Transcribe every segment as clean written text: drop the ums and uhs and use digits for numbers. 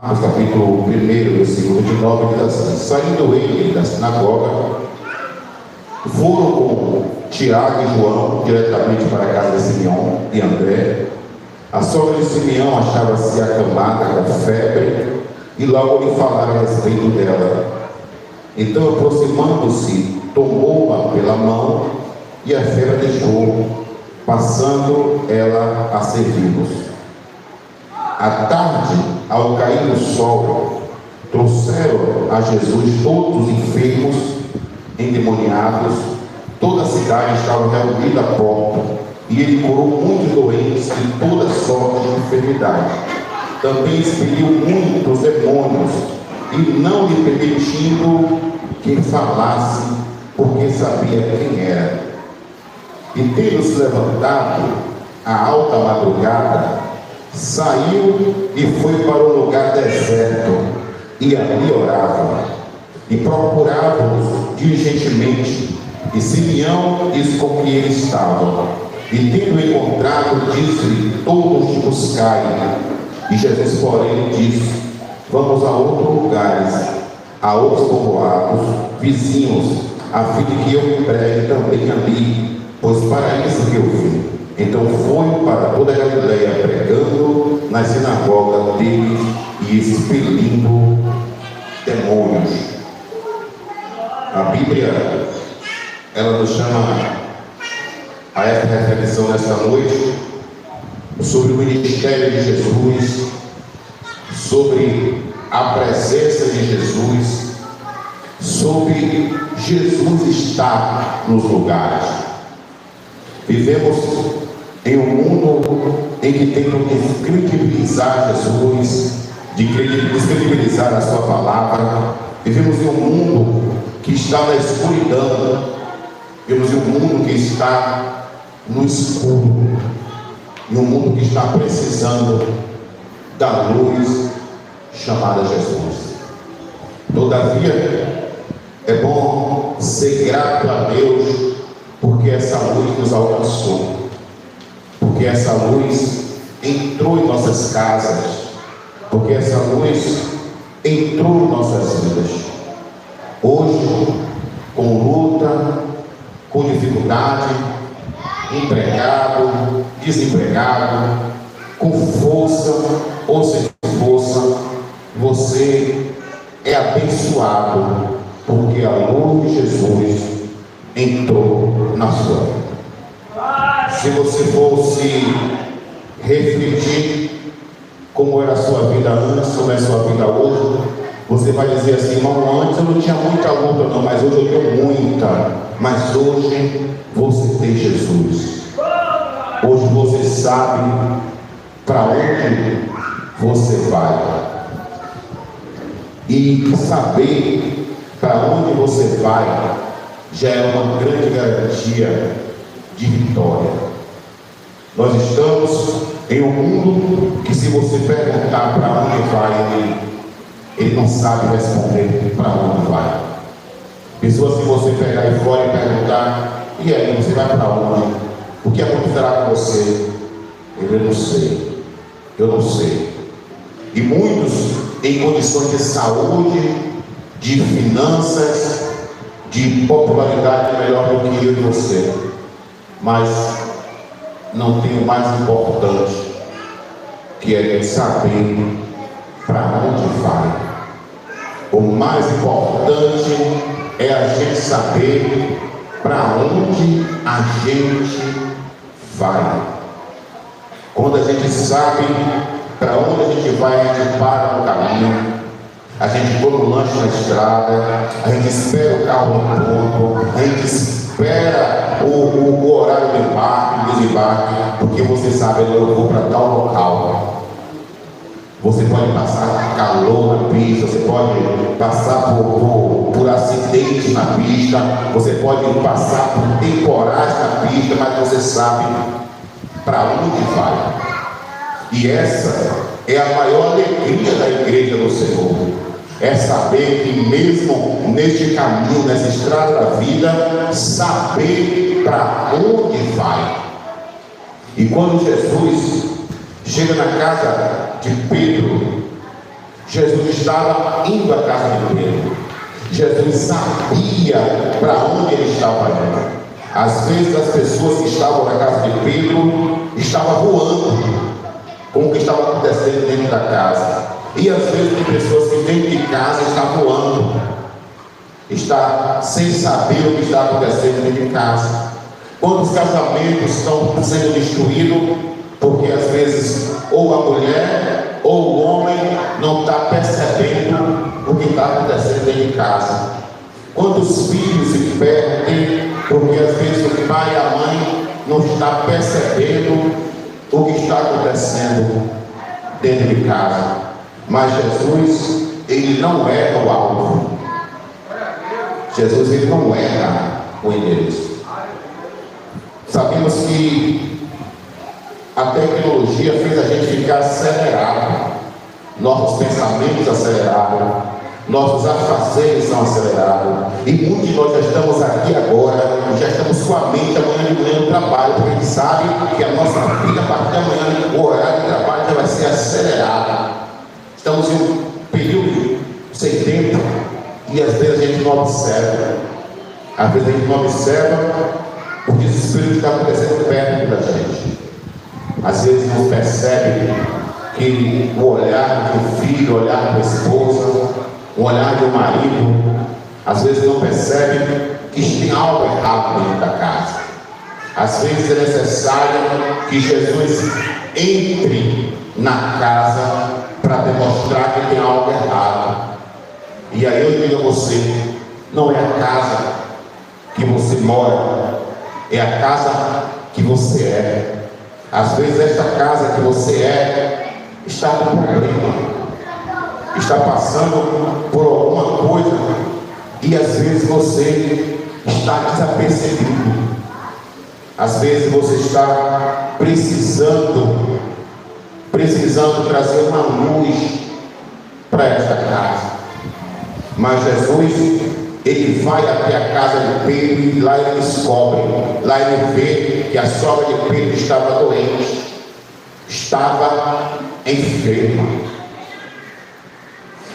Marcos capítulo 1, versículo 29, diz assim: saindo ele da sinagoga, foram com Tiago e João diretamente para a casa de Simeão e André. A sogra de Simeão achava-se acamada com febre, e logo lhe falaram a respeito dela. Então, aproximando-se, tomou-a pela mão, e a febre deixou, passando ela a servi-los. À tarde, ao cair do sol, trouxeram a Jesus todos os enfermos, endemoniados. Toda a cidade estava reunida à porta, e ele curou muitos doentes de toda sorte de enfermidade. Também expeliu muitos demônios, e não lhe permitindo que falasse, porque sabia quem era. E tendo-se levantado à alta madrugada, saiu e foi para um lugar deserto, e ali orava. E procurava-os diligentemente, e Simeão disse com que ele estava. E tendo encontrado, disse-lhe: todos te buscai. E Jesus, porém, disse: vamos a outros lugares, a outros povoados vizinhos, a fim de que eu me pregue também ali, pois para isso que eu vim. Então foi para toda a Galileia, pregando nas sinagogas deles e expelindo demônios. A Bíblia, ela nos chama a esta reflexão nesta noite sobre o ministério de Jesus, sobre a presença de Jesus, sobre Jesus estar nos lugares. Vivemos em um mundo em que temos que descredibilizar Jesus, de descredibilizar a sua palavra. Vivemos em um mundo que está na escuridão, vivemos em um mundo que está no escuro, em um mundo que está precisando da luz chamada Jesus. Todavia, é bom ser grato a Deus, porque essa luz nos alcançou, porque essa luz entrou em nossas casas, porque essa luz entrou em nossas vidas. Hoje, com luta, com dificuldade, empregado, desempregado, com força ou sem força, você é abençoado, porque a luz de Jesus entrou na sua vida. Se você fosse refletir como era a sua vida antes, como é a sua vida hoje, você vai dizer assim: irmão, antes eu não tinha muita luta não, mas hoje eu tenho muita. Mas hoje você tem Jesus. Hoje você sabe para onde você vai. E saber para onde você vai já é uma grande garantia de vitória. Nós estamos em um mundo que, se você perguntar para onde vai, ele não sabe responder para onde vai. Pessoas, se você pegar aí fora e perguntar: e aí, você vai para onde? O que acontecerá com você? Eu não sei. Eu não sei. E muitos em condições de saúde, de finanças, de popularidade melhor do que eu e você, mas não tem o mais importante, que é saber para onde vai. O mais importante é a gente saber para onde a gente vai. Quando a gente sabe para onde a gente vai, a gente para no caminho, a gente come o lanche na estrada, a gente espera o carro no ponto, a gente espera o horário do embarque, desembarque, porque você sabe: eu vou para tal local. Você pode passar calor na pista, você pode passar por acidentes na pista, você pode passar por temporais na pista, mas você sabe para onde vai. E essa é a maior alegria da igreja do Senhor. É saber que mesmo neste caminho, nessa estrada da vida, saber para onde vai. E quando Jesus chega na casa de Pedro, Jesus estava indo à casa de Pedro. Jesus sabia para onde ele estava indo. Às vezes as pessoas que estavam na casa de Pedro estavam voando com o que estava acontecendo dentro da casa. E às vezes tem pessoas que dentro de casa estão voando, está sem saber o que está acontecendo dentro de casa. Quantos casamentos estão sendo destruídos porque às vezes ou a mulher ou o homem não está percebendo o que está acontecendo dentro de casa? Quantos filhos se perdem porque às vezes o pai e a mãe não está percebendo o que está acontecendo dentro de casa? Mas Jesus, ele não erra o alvo. Jesus, ele não erra o endereço. Sabemos que a tecnologia fez a gente ficar acelerado, nossos pensamentos acelerados, nossos afazeres são acelerados, e muitos de nós já estamos aqui agora, já estamos com a mente amanhã de manhã no trabalho, porque a gente sabe que a nossa vida a partir de amanhã, o horário de trabalho já vai ser acelerado. Estamos em um período sem tempo, e às vezes a gente não observa, às vezes a gente não observa o desespero que está acontecendo perto da gente. Às vezes não percebe que o olhar do filho, o olhar da esposa, o olhar do marido, às vezes não percebe que tem algo errado dentro da casa. Às vezes é necessário que Jesus entre na casa para demonstrar que tem algo errado. E aí eu digo a você, não é a casa que você mora, é a casa que você é. Às vezes esta casa que você é está com problema, está passando por alguma coisa, e às vezes você está desapercebido. Às vezes você está precisando trazer uma luz para esta casa. Mas Jesus, ele vai até a casa de Pedro e lá ele descobre, lá ele vê que a sogra de Pedro estava doente, estava enferma.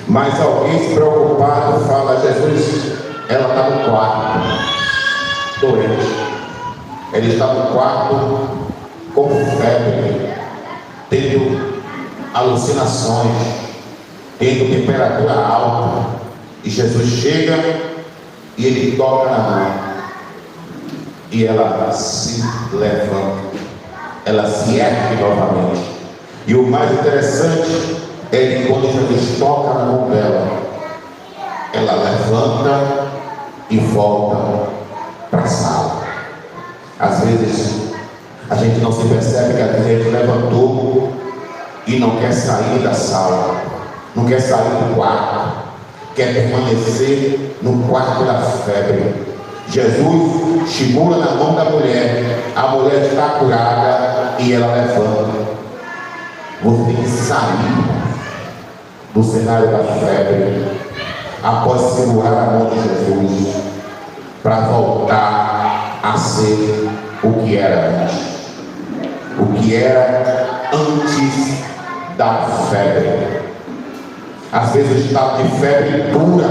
Mas alguém preocupado fala: Jesus, ela está no quarto, doente. Ela está no quarto com febre, tendo alucinações, tendo temperatura alta. E Jesus chega e ele toca na mão, e ela se levanta, ela se ergue novamente. E o mais interessante é que quando Jesus toca na mão dela, ela levanta e volta para a sala. Às vezes a gente não se percebe que a gente levantou e não quer sair da sala, não quer sair do quarto, quer permanecer no quarto da febre. Jesus segura na mão da mulher, a mulher está curada e ela levanta. Você tem que sair do cenário da febre após segurar a mão de Jesus para voltar a ser o que era antes. O que era antes da febre. Às vezes o estado de febre dura,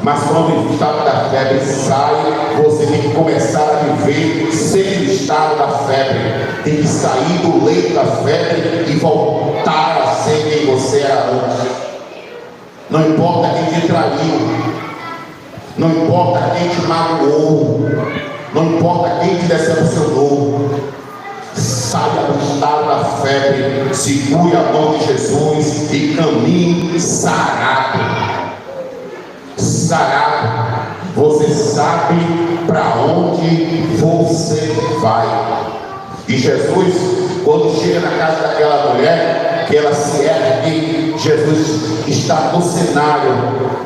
mas quando o estado da febre sai, você tem que começar a viver sem o estado da febre. Tem que sair do leito da febre e voltar a ser quem você era antes. Não importa quem te traiu, não importa quem te magoou, não importa quem te decepcionou. Saia do estado da febre, segure a mão de Jesus e caminhe sarado. Sarado. Você sabe para onde você vai. E Jesus, quando chega na casa daquela mulher, que ela se ergue, Jesus está no cenário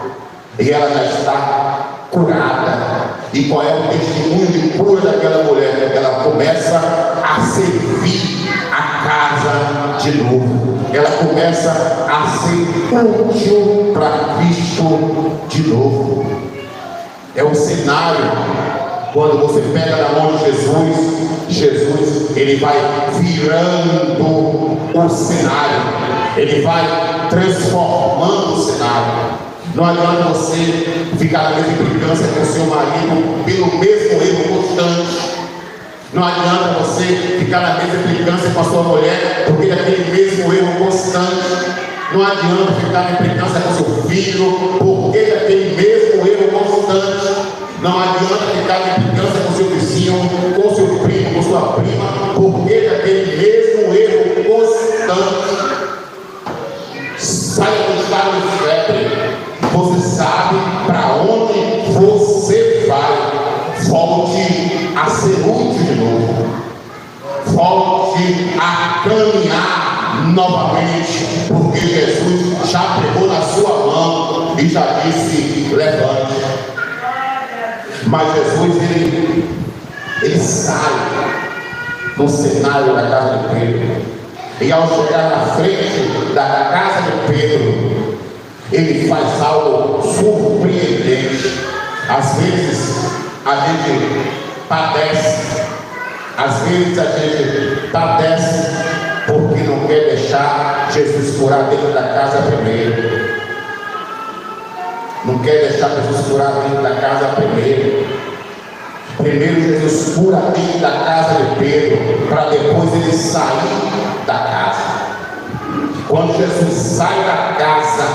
e ela já está curada. E qual é o testemunho de cura daquela mulher? Ela começa a servir a casa de novo. Ela começa a ser útil para Cristo de novo. É o cenário. Quando você pega na mão de Jesus, ele vai virando o cenário. Ele vai transformando o cenário. Não adianta você ficar na mesma implicância com o seu marido pelo mesmo erro constante. Não adianta você ficar na mesma implicância com a sua mulher porque daquele mesmo erro constante. Não adianta ficar na implicância com seu filho porque daquele mesmo erro constante. Não adianta ficar na implicância com seu vizinho, com seu primo, com sua prima, porque daquele mesmo erro constante. Saia do estado de febre. Você sabe para onde você vai. Volte a ser útil de novo. Volte a caminhar novamente, porque Jesus já pegou na sua mão e já disse: levante. Mas Jesus, ele sai no cenário da casa de Pedro, e ao chegar na frente da casa de Pedro, ele faz algo surpreendente. Às vezes a gente padece, às vezes a gente padece porque não quer deixar Jesus curar dentro da casa primeiro. Não quer deixar Jesus curar dentro da casa primeiro. Primeiro Jesus cura dentro da casa de Pedro, para depois ele sair da casa. Quando Jesus sai da casa,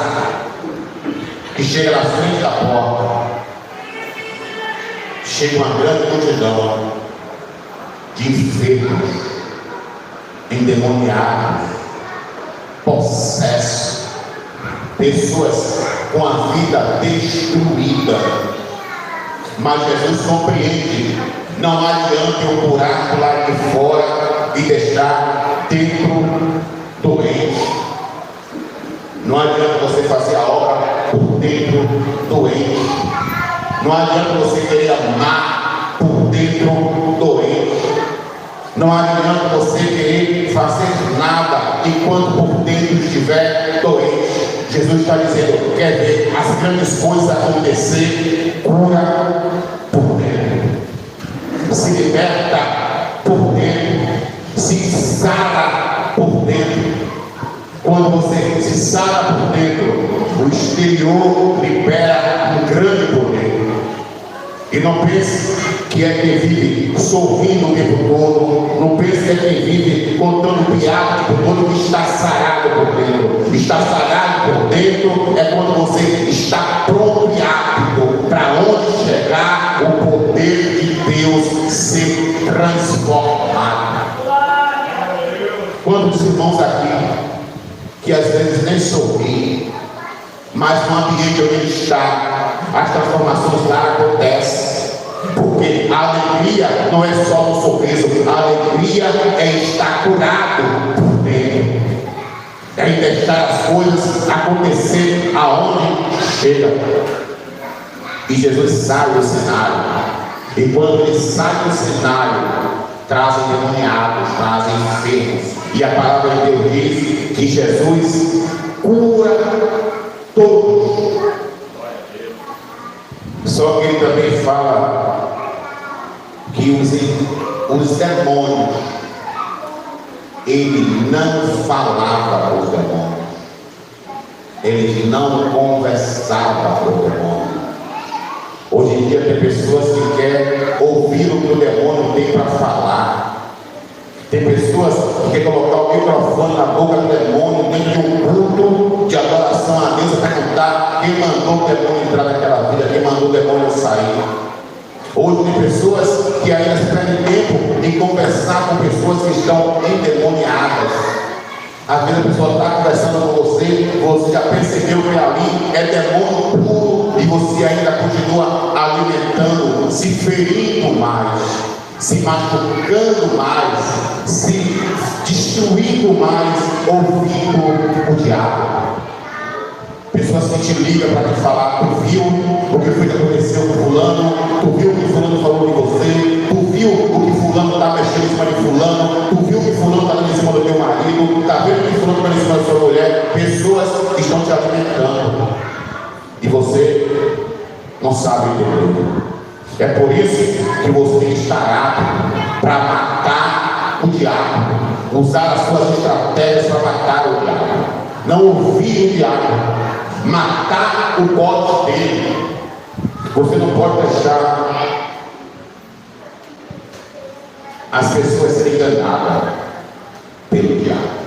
que chega na frente da porta, chega uma grande multidão de enfermos, endemoniados, possessos, pessoas com a vida destruída. Mas Jesus compreende: não adianta eu curar do lado de fora e deixar dentro doente. Não adianta você fazer a obra por dentro doente. Não adianta você querer amar por dentro doente. Não adianta você querer fazer nada enquanto por dentro estiver doente. Jesus está dizendo: quer ver as grandes coisas acontecer? Cura por dentro, se liberta por dentro, se sara por dentro. Quando você se sara por dentro, o exterior libera um grande poder. E não pense que é quem vive sorrindo o tempo todo. Não pense que é quem vive contando piada o tempo todo que está sarado por dentro. Estar sarado por dentro é quando você está pronto e apto para onde chegar o poder de Deus ser transformado. Quantos irmãos aqui que às vezes nem sorriem, mas no ambiente onde ele está, as transformações lá acontecem. Porque a alegria não é só um sorriso, a alegria é estar curado por dentro, é deixar as coisas acontecer aonde chega. E Jesus sai do cenário, e quando ele sai do cenário, trazem endemoniados, trazem enfermos, e a palavra de Deus diz que Jesus cura todos. Só que ele também fala que os demônios, ele não falava com os demônios, ele não conversava com o demônio. Hoje em dia tem pessoas que querem ouvir o que o demônio tem para falar. Tem pessoas que querem colocar o microfone na boca do demônio dentro de um culto de adoração a Deus, para perguntar quem mandou o demônio entrar naquela vida, quem mandou o demônio sair. Hoje tem pessoas que ainda perdem tempo em conversar com pessoas que estão endemoniadas. Às vezes a pessoa está conversando com você já percebeu que ali é demônio puro, e você ainda continua alimentando, se ferindo mais, se machucando mais, se destruindo mais, ouvindo o diabo. Pessoas que te ligam para te falar: tu viu o que foi que aconteceu com fulano? Tu viu o que fulano falou de você? Tu viu o que fulano está mexendo em cima de fulano? Tu viu o que fulano está dando em cima do teu marido? Está vendo o que fulano está dando em cima da sua mulher? Pessoas que estão te alimentando e você não sabe entender. É por isso que você tem que estar apto para matar o diabo, usar as suas estratégias para matar o diabo. não ouvir o diabo, matar o bote dele. Você não pode deixar as pessoas serem enganadas pelo diabo.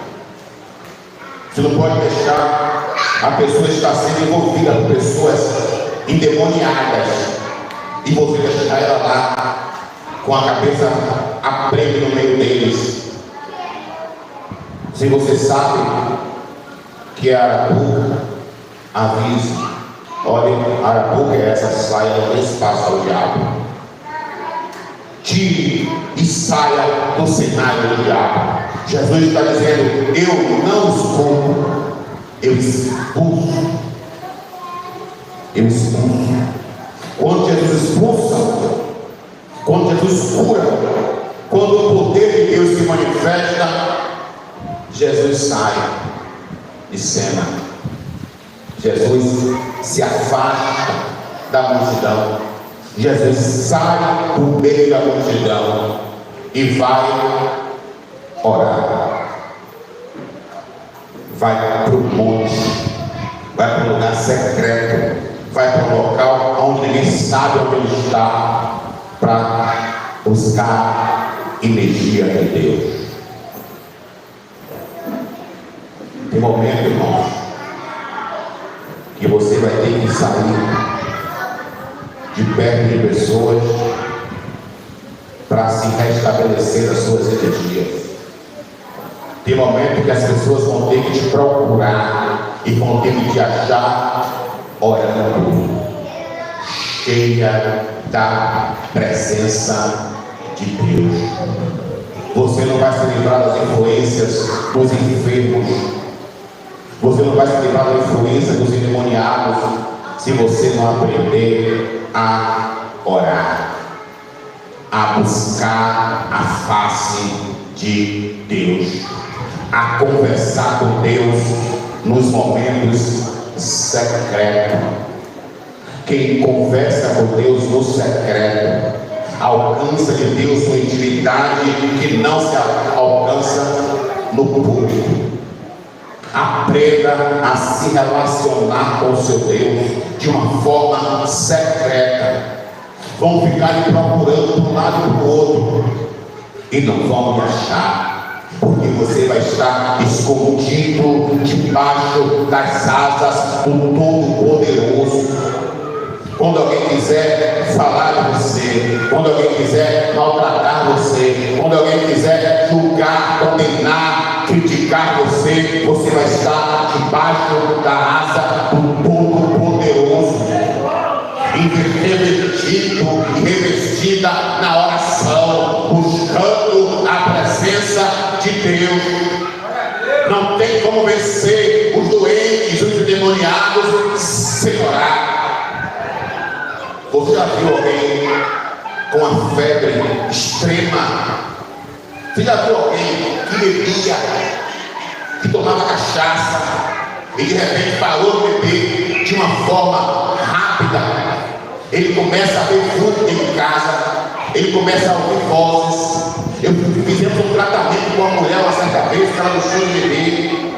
Você não pode deixar a pessoa estar sendo envolvida por pessoas endemoniadas e você deixar ela lá com a cabeça a prêmio no meio deles. Se você sabe que a arapuca, avise: olha, a arapuca é essa, saia, não espaço ao diabo. Tire e saia do cenário do diabo. Jesus está dizendo: eu não escondo, eu expulso. Eu expulso. Quando Jesus expulsa, quando Jesus cura, quando o poder de Deus se manifesta, Jesus sai de cena. Jesus se afasta da multidão. Jesus sai do meio da multidão e vai orar. Vai para o monte, vai para um lugar secreto, vai para um local onde ninguém sabe onde ele está, para buscar energia de Deus. Tem momento, irmãos, que você vai ter que sair de perto de pessoas para se restabelecer as suas energias. Tem momento que as pessoas vão ter que te procurar e vão ter que te achar orando, cheia da presença de Deus. Você não vai se livrar das influências dos enfermos. Você não vai se livrar da influência dos endemoniados se você não aprender a orar, a buscar a face de Deus, a conversar com Deus nos momentos secretos. Quem conversa com Deus no secreto alcança de Deus uma intimidade que não se alcança no público. Aprenda a se relacionar com o seu Deus de uma forma secreta. Vão ficar lhe procurando de um lado e do outro e não vão lhe achar, porque você vai estar escondido debaixo das asas do Todo-Poderoso. Quando alguém quiser falar de você, quando alguém quiser maltratar você, quando alguém quiser julgar, condenar, criticar você, você vai estar debaixo da asa do Todo-Poderoso, revestido e revestida na oração, buscando a presença de Deus. Não tem como vencer os doentes, os endemoniados sem orar. Você já viu alguém com uma febre extrema? Você já viu alguém que bebia, que tomava cachaça e de repente parou de beber de uma forma rápida? Ele começa a ver fruto dentro de casa, ele começa a ouvir vozes. Fizemos um tratamento com uma mulher uma certa vez que ela deixou de beber.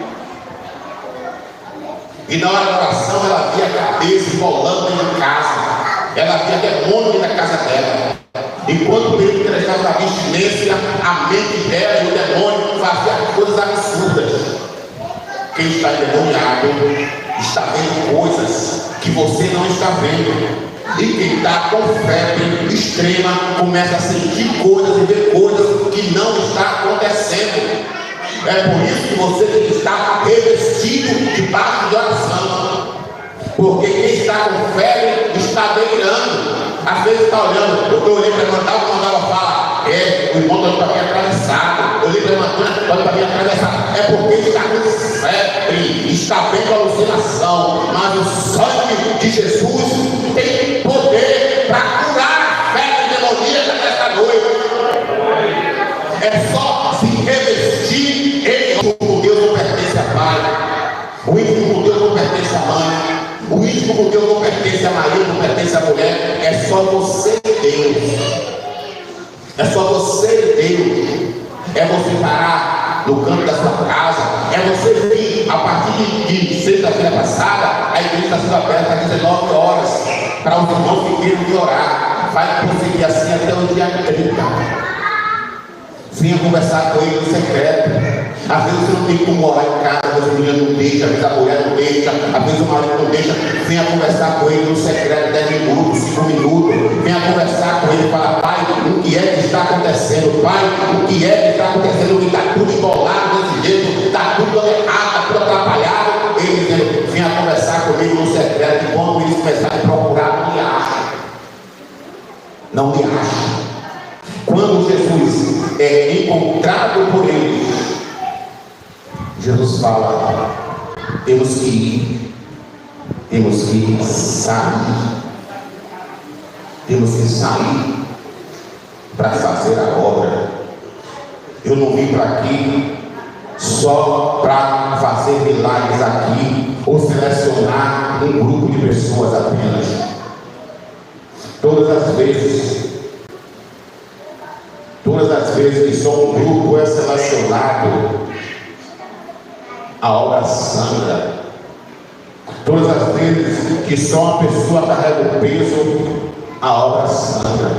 E na hora da oração ela via a cabeça rolando dentro de casa. Ela via demônio da casa dela. Enquanto o período que ela estava na abstinência, a mente dela e o demônio faziam coisas absurdas. Quem está endemoniado está vendo coisas que você não está vendo. E quem está com febre extrema começa a sentir coisas e ver coisas que não está acontecendo. É por isso que você tem que estar revestido debaixo de oração. Porque quem está com febre está delirando. Às vezes está olhando, eu olhei para levantar, o mandava falar, o irmão está bem atravessado. Eu olhei para levantar, está bem atravessado. É porque está com febre, está vendo alucinação. Mas o sangue de Jesus tem poder para curar a febre demoníaca nesta noite. É só se revestir em o Deus não pertence a pai, o íntimo com Deus não pertence a mãe. O íntimo com Deus não pertence a marido, não pertence a mulher. É só você e Deus. É só você e Deus. É você parar no canto da sua casa. É você vir, a partir de sexta-feira passada, a igreja está sendo aberta às 19 horas, para os irmãos que queiram orar. Vai prosseguir assim até o dia 30. Venha conversar com ele no secreto. Às vezes você não tem como orar em casa, às vezes a mulher não deixa, às vezes a mulher não deixa, às vezes o marido não deixa. Venha conversar com ele no secreto, 10 minutos, 5 minutos. Venha conversar com ele e falar: pai, o que é que está acontecendo? Pai, o que é que está acontecendo? Que está tudo embolado desse jeito, está tudo errado, está tudo atrapalhado. Ele dizendo: venha conversar comigo no secreto. E quando eles começarem a procurar, não me acha. Não me acha. Quando Jesus é encontrado por eles, Jesus fala: temos que ir, temos que sair, temos que sair para fazer a obra. Eu não vim para aqui só para fazer milagres aqui ou selecionar um grupo de pessoas apenas. Todas as vezes que só um grupo é selecionado, a obra sangra. Todas as vezes que só uma pessoa carrega o peso, a obra sangra.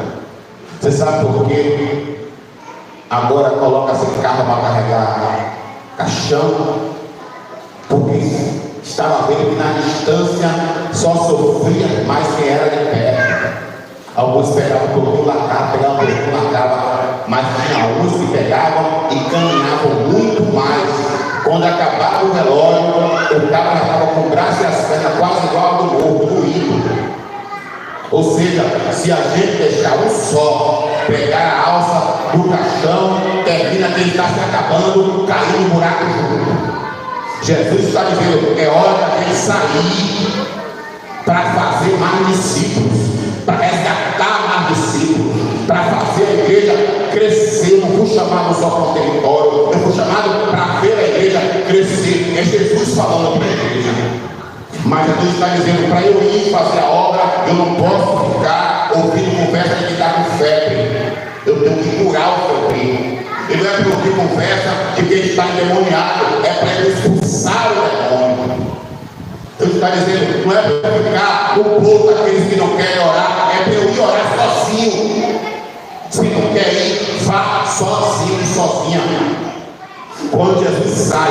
Você sabe por quê? Agora coloca-se carro para carregar caixão, porque estava vendo que na distância só sofria mais quem era de perto. Alguns pegavam um pouquinho, largavam, mas tinha alguns que pegavam e caminhavam muito mais. Quando acabava o velório, o cara estava com o braço e as pernas quase igual ao do morto, doído. Ou seja, se a gente deixar um só pegar a alça do caixão, termina que ele está se acabando, caindo no buraco junto. Jesus está dizendo: é hora da gente sair para fazer mais discípulos, para resgatar mais discípulos, para fazer a igreja crescer. Não fui chamado só para o território, eu fui chamado para ver a igreja crescer. É Jesus falando para a igreja. Mas Jesus está dizendo: para eu ir fazer a obra, eu não posso ficar ouvindo conversa de quem está com febre. Eu tenho que curar o febril. E não é para ouvir conversa de quem está endemoniado, é para ele expulsar o demônio. Deus está dizendo: não é para ficar no povo daqueles que não querem orar, é para eu ir orar sozinho. Se não quer ir, vá sozinho, sozinha. Quando Jesus sai,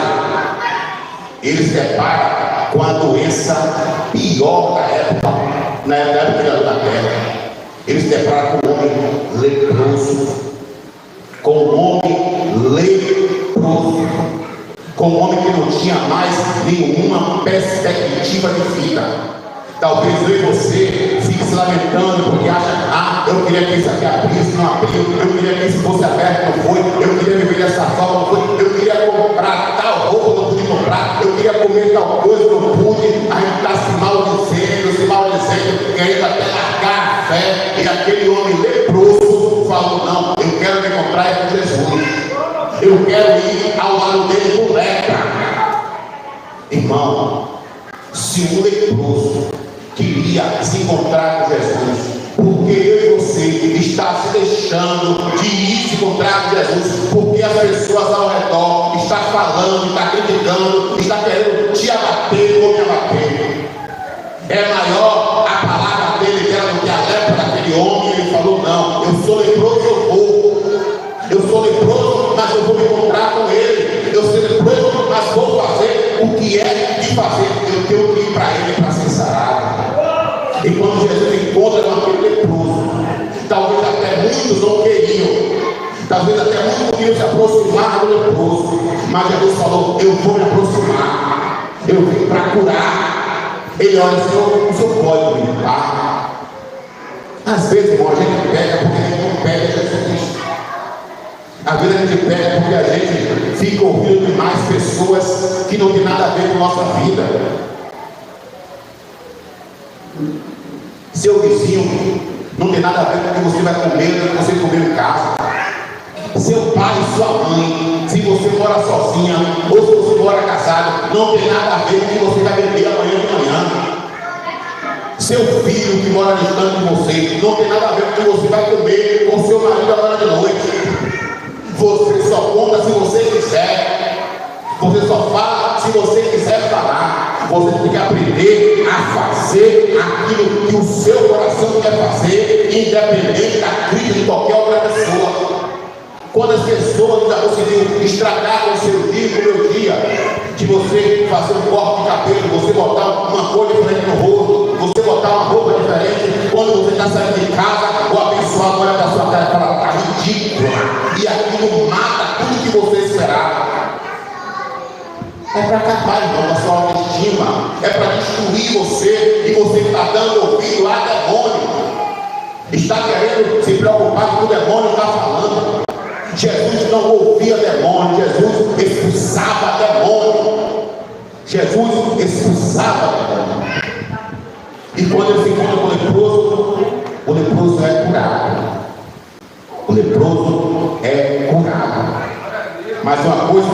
ele se depara com a doença pior da época, na época da terra. Ele se depara com um homem leproso, com um homem leproso, com um homem que não tinha mais nenhuma perspectiva de vida. Talvez eu e você fique se lamentando porque acha: eu queria que isso aqui abrisse, não abriu, eu queria que isso fosse aberto, não foi, eu queria viver dessa forma, não foi, eu queria comprar tal roupa, não pude comprar, eu queria comer tal coisa, não pude. A gente está se maldizendo, querendo até largar a fé. E aquele homem leproso falou: não, eu quero me encontrar com Jesus, eu quero ir ao lado dele com lepra. Irmão, se um leproso queria se encontrar com Jesus, porque eu e você está se deixando de ir se encontrar com Jesus, porque as pessoas ao redor estão falando, estão criticando, estão querendo te abater ou me abater. É maior a palavra dele do que a lepra daquele homem. Ele falou: não, eu sou leproso, eu sou leproso, mas eu vou me encontrar com ele. Eu sou leproso, mas vou fazer o que é de fazer. Eu tenho que ir para ele para ser sarado. E quando Jesus encontra com aquele leproso, talvez até muitos não queriam, talvez até muitos queriam se aproximar do leproso, mas Jesus falou: eu vou me aproximar, eu vim para curar. Ele olha: Senhor, o Senhor pode me limpar? Às vezes, irmão, a gente pega porque a gente não pega Jesus. Às vezes a gente pega porque a gente fica ouvindo demais pessoas que não tem nada a ver com a nossa vida. Seu vizinho não tem nada a ver com o que você vai comer, com o que você comer em casa. Seu pai e sua mãe, se você mora sozinha ou se você mora casado, não tem nada a ver com o que você vai beber amanhã de manhã. Seu filho que mora distante de você, não tem nada a ver com o que você vai comer com o seu marido agora de noite. Você só conta se você quiser. Você só fala se você quiser falar. Você tem que aprender a fazer aquilo que o seu coração quer fazer, independente da crítica de qualquer outra pessoa. Quando as pessoas ainda conseguiram estragar o seu dia, o meu dia, de você fazer um corte de cabelo, você botar uma cor diferente no rosto, você botar uma roupa diferente, quando você está saindo de casa, o abençoado olha para sua cara e fala, está ridícula, e aquilo mata tudo que você esperava. É para acabar, irmão, a sua autoestima, é para destruir você, e você está dando ouvido a demônio, está querendo se preocupar com o que o demônio está falando. Jesus não ouvia demônio, Jesus expulsava demônio. Jesus expulsava demônio. E quando ele se encontra com o leproso é curado. O leproso é curado. Mas uma coisa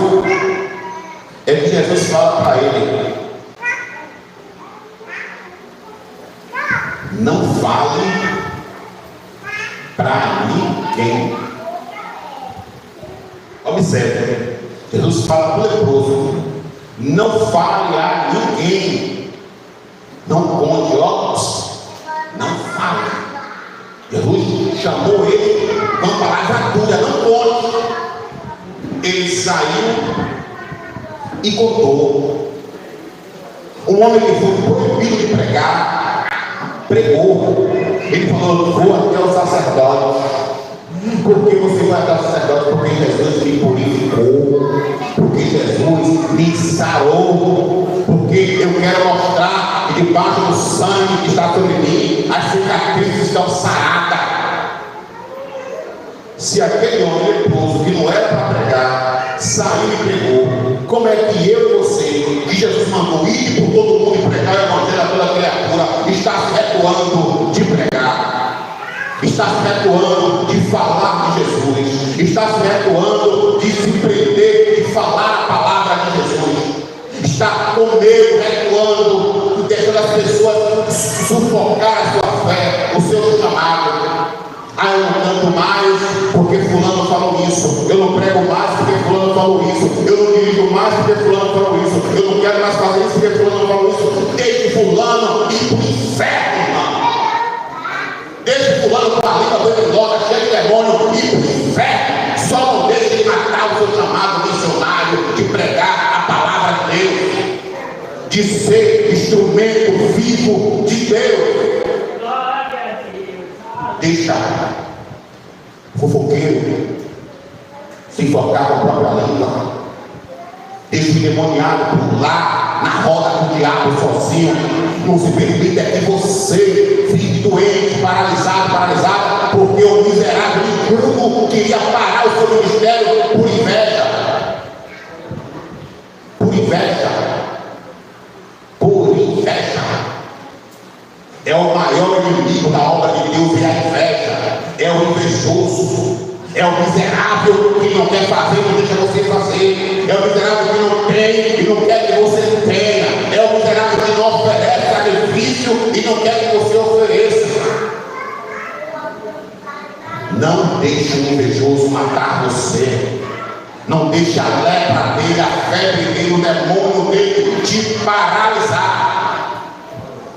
é que Jesus fala para ele: não fale para ninguém. Observe, Jesus fala para o leproso: não fale a ninguém, não conte, não fale. Jesus chamou ele com uma palavra dura: não conte. Ele saiu e contou. Um homem que foi proibido de pregar, pregou. Ele falou: vou até o sacerdote. Por que você vai até o sacerdote? Porque Jesus me purificou, porque Jesus me sarou, porque eu quero mostrar que debaixo do sangue que está sobre mim, as cicatrizes estão saradas. Se aquele homem leproso que não era para pregar, saiu e pregou, como é que eu e você, que Jesus mandou ir por todo mundo e pregar o evangelho a toda criatura, está se recuando de pregar? Está se recuando de falar de Jesus, está se recuando de se prender, de falar a palavra de Jesus, está com medo, recuando, deixando as pessoas sufocar a sua fé, o seu chamado. Ah, eu não canto mais porque fulano falou isso, eu não prego mais porque fulano falou isso, eu não dirijo mais porque fulano falou isso, eu não quero mais fazer isso porque fulano falou isso. Deixe fulano ir para o inferno, irmão. Deixe fulano com a língua venenosa, cheia de demônio, ir para o inferno. Só não deixe de matar o seu chamado missionário, de pregar a palavra de Deus, de ser instrumento vivo de Deus. Deixa fofoqueiro se enfocar com a própria língua. Deixa o endemoniado pular na roda do diabo sozinho. Não se permita que você fique doente, paralisado, porque o miserável grupo queria parar o seu ministério por inveja. Por inveja. Por inveja. É o maior inimigo da obra de Deus, é a inveja. É o invejoso. É o miserável que não quer fazer, não deixa você fazer. É o miserável que não tem e não quer que você tenha. É o miserável que não oferece sacrifício e não quer que você ofereça. Não deixe o invejoso matar você. Não deixe a lepra dele, a febre dele, o demônio dele te paralisar.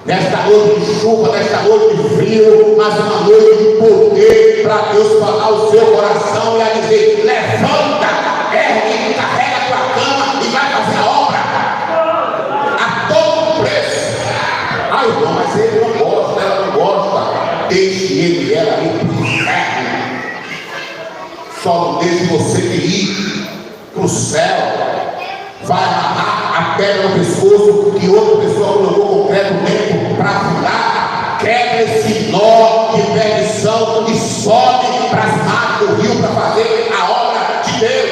Nesta noite de chuva, nesta noite de frio, mas uma noite de poder para Deus falar o seu coração e a dizer: levanta, ergue, carrega a tua cama e vai fazer a obra a todo preço. Ah, irmão, mas ele não gosta, ela não gosta. Deixe ele e ela ir para o inferno. Só não deixe você ir para o céu. Vai amarrar a pedra no pescoço que outra pessoa colocou concreto dentro para afundar. Quebra esse nó de perdição e sobe para as margens do rio para fazer a obra de Deus.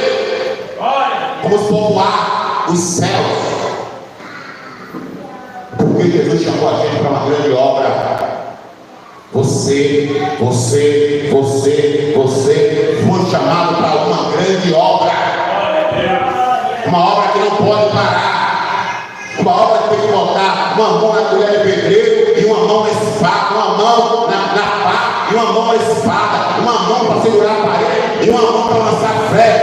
Vamos povoar os céus, porque Jesus chamou a gente para uma grande obra. Você foi chamado para uma grande obra. Uma obra que não pode parar. Uma obra que tem que botar uma mão na colher de pedreiro e uma mão na espada, uma mão na pá e uma mão na espada, uma mão para segurar a parede e uma mão para lançar flecha.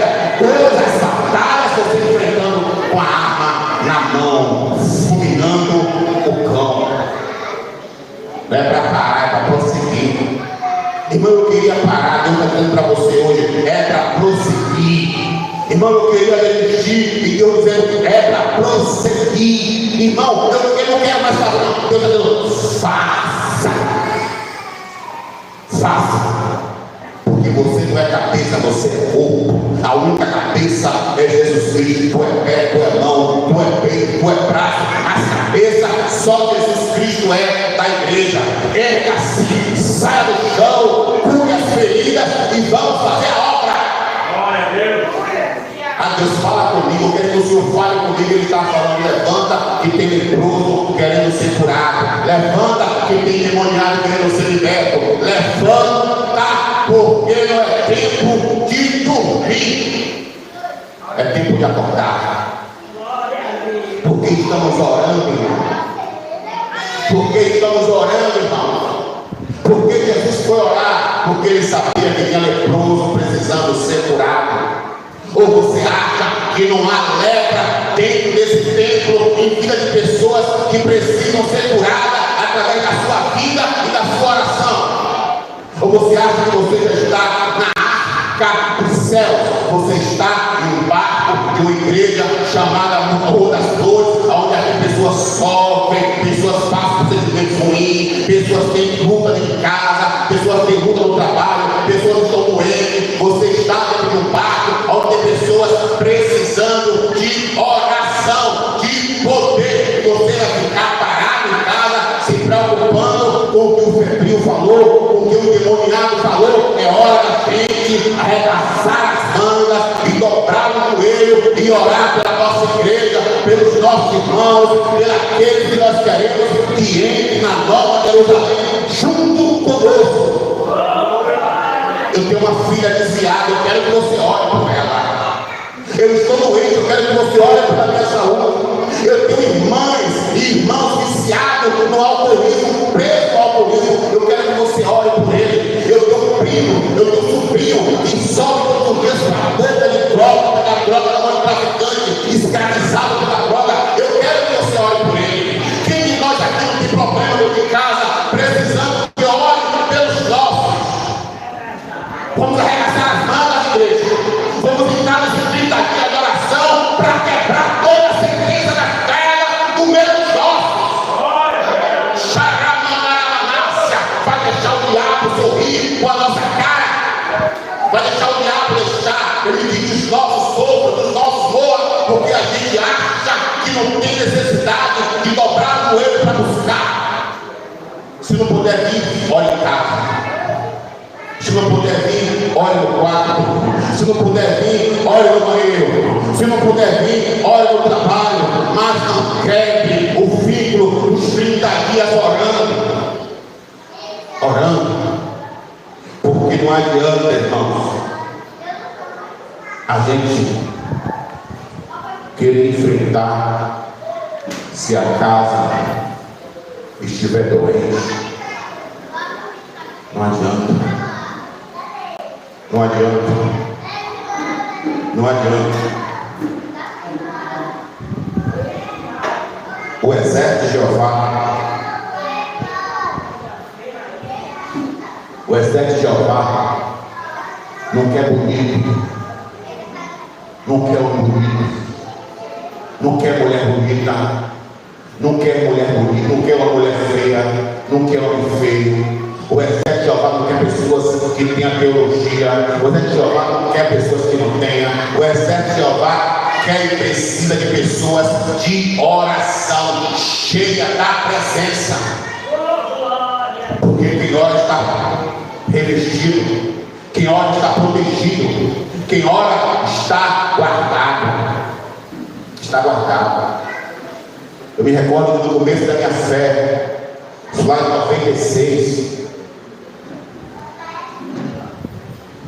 eu queria dirigir, e Deus dizendo, é para prosseguir. Irmão, eu não quero mais falar, não. Deus está dizendo, faça. Faça. Porque você não é cabeça, você é corpo. A única cabeça é Jesus Cristo. Tu é pé, tu é mão, tu é peito, tu é braço. Mas cabeça, só Jesus Cristo é da igreja. Erga-se, saia do chão, cure as feridas e vamos fazer a obra. Glória a Deus. Ah, Deus fala comigo, eu quero que o Senhor fale comigo. Ele está falando, levanta que tem leproso querendo ser curado. Levanta que tem demoniado querendo ser liberto. Levanta, porque não é tempo de dormir, é tempo de acordar. Porque estamos orando, irmão. Porque estamos orando, irmão. Porque Jesus foi orar, porque ele sabia que tinha leproso precisando ser curado. Ou você acha que não há lepra dentro desse templo em vida de pessoas que precisam ser curadas através da sua vida e da sua oração? Ou você acha que você já está na arca dos céus? Você está em um barco de uma igreja chamada Rua das Dores, onde as pessoas sofrem, pessoas passam procedimentos ruins, pessoas têm luta em casa, pessoas têm luta no trabalho, pessoas estão doentes. Você está dentro de um barco onde tem pessoas precisando de oração, de poder. Você vai ficar parado em casa, se preocupando com o que o febril falou, com o que o demoniado falou. É hora da gente arregaçar as mangas e dobrar o joelho e orar pela nossa igreja, pelos nossos irmãos, pelos que nós queremos que entre na Nova Jerusalém junto conosco. Eu tenho uma filha desviada, eu quero que você ore por ela. Eu estou doente, eu quero que você ore pela minha saúde. Eu tenho irmãs e irmãos viciados no alcoolismo, presos ao alcoolismo. Eu quero que você ore por ele. Eu tenho primo, eu tenho sobrinho que sobe todos os dias para a boca de droga, pegar droga na mão de traficante, escravizado pela droga. Eu quero que você ore por ele. Quem de nós aqui não tem problema dentro de casa, precisando que ore pelos nossos? Vamos arregaçar as mangas, igreja. Vamos entrar nesse 30 dias de oração para quebrar toda a sentença da terra do meio dos nossos. Xaramanaramácia. Vai deixar o diabo sorrir com a nossa cara. Vai deixar o diabo deixar ele dividir os nossos sopros, os nossos voos, porque a gente acha que não tem necessidade de dobrar o joelho para buscar. Se não puder vir, olhe em casa. Se não puder vir, olhe no quarto. Se não puder vir, olhe no banheiro. Se não puder vir, olhe no trabalho. Mas não quebre o vínculo dos 30 dias orando. Orando. Porque não adianta, irmãos, a gente querer enfrentar se a casa estiver doente. Não adianta. Não adianta. Não adianta. O exército de Jeová, o exército de Jeová não quer bonito, não quer homem bonito, não quer mulher bonita, não quer mulher bonita, não quer uma mulher feia, não quer homem feio. O exército de Jeová não quer pessoas que tenham teologia. O exército de Jeová não quer pessoas que não tenham. O exército de Jeová quer e precisa de pessoas de oração, cheia da presença. Porque quem ora está revestido, quem ora está protegido, quem ora está guardado. Está guardado. Eu me recordo do começo da minha fé, lá em 96.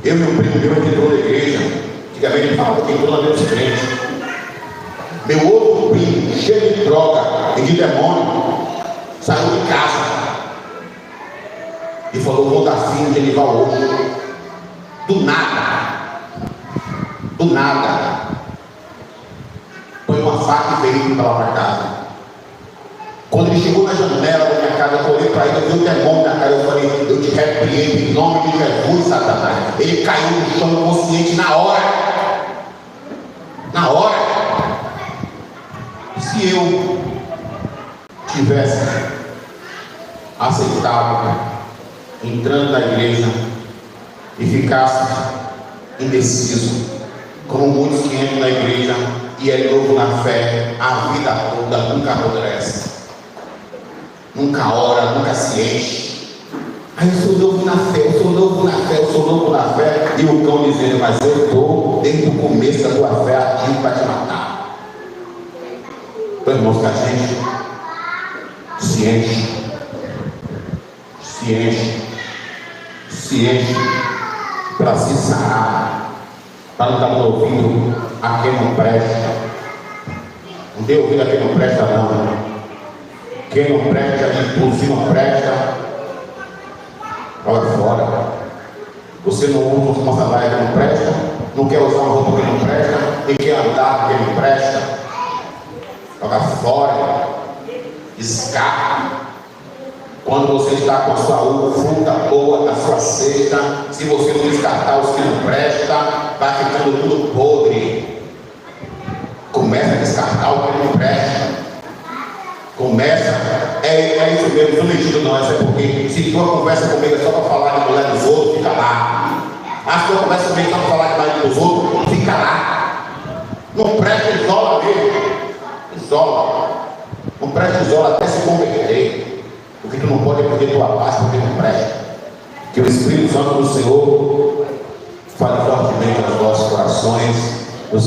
Eu e meu primo meu entrou na igreja. Antigamente ele falava que entrou na mesma frente. Meu outro primo, cheio de droga e de demônio, saiu de casa e falou: vou dar fim de Genival hoje. Do nada. Do nada. Põe uma faca e veio para lá para casa. Quando ele chegou na janela da minha casa, eu olhei para ele, eu vi o demônio na cara, eu falei: eu te repreendo em nome de Jesus, Satanás. Ele caiu no chão inconsciente na hora. Na hora, se eu tivesse aceitado, entrando na igreja e ficasse indeciso, como muitos que entram na igreja e é novo na fé, a vida toda nunca amadurecem, nunca ora, nunca se enche. Aí eu sou novo na fé, eu sou novo na fé, eu sou novo na fé, e o cão dizendo, mas eu estou desde o começo da tua fé ativo para te matar. Então, irmãos, que a gente se enche, se enche, se enche para se sarar, para não estar ouvindo a quem não presta. Não dê ouvido a quem não presta, não. Quem não presta, se não presta, olha fora. Você não usa uma sandália que não presta, não quer usar uma roupa que não presta, e quer andar que não presta, joga fora, escapa. Quando você está com a sua fruta boa na sua cesta, se você não descartar os que não prestam, vai ficando tudo podre. Começa a descartar o que não presta. Começa, é isso mesmo, não mentira não, é porque se tua conversa comigo é só para falar de mulher dos outros, fica lá. Mas se tua conversa comigo é só para falar de marido dos outros, fica lá. Não presta, isola mesmo. Isola. Não presta, isola até se converter. O que tu não pode é perder tua paz porque não presta. Que o Espírito Santo do Senhor fale fortemente aos nossos corações.